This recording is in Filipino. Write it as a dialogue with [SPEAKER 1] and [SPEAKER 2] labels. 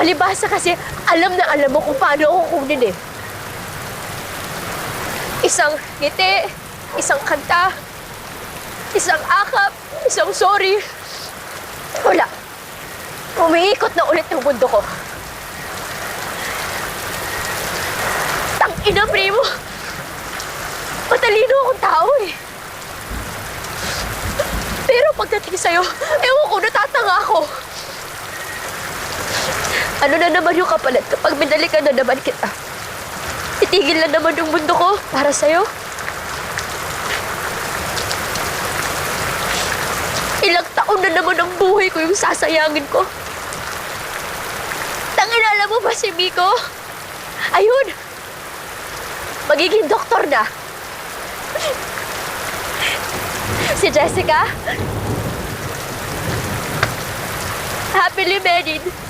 [SPEAKER 1] Palibhasa kasi, alam na alam mo kung paano ako kunin eh. Isang ngiti, isang kanta, isang akap, isang sorry. Wala. Umiikot na ulit yung mundo ko. Tangina, primo. Matalino akong tao eh. Pero pagdating sa'yo, ewan ko, natatanga ako. Ano na naman yung kapalit kapag binalikan na naman kita? Titigil na naman yung mundo ko para sa'yo. Ilang taon na naman ang buhay ko yung sasayangin ko. Tangina, alam mo ba si Miko? Ayun! Magiging doktor na. Si Jessica? Happily married.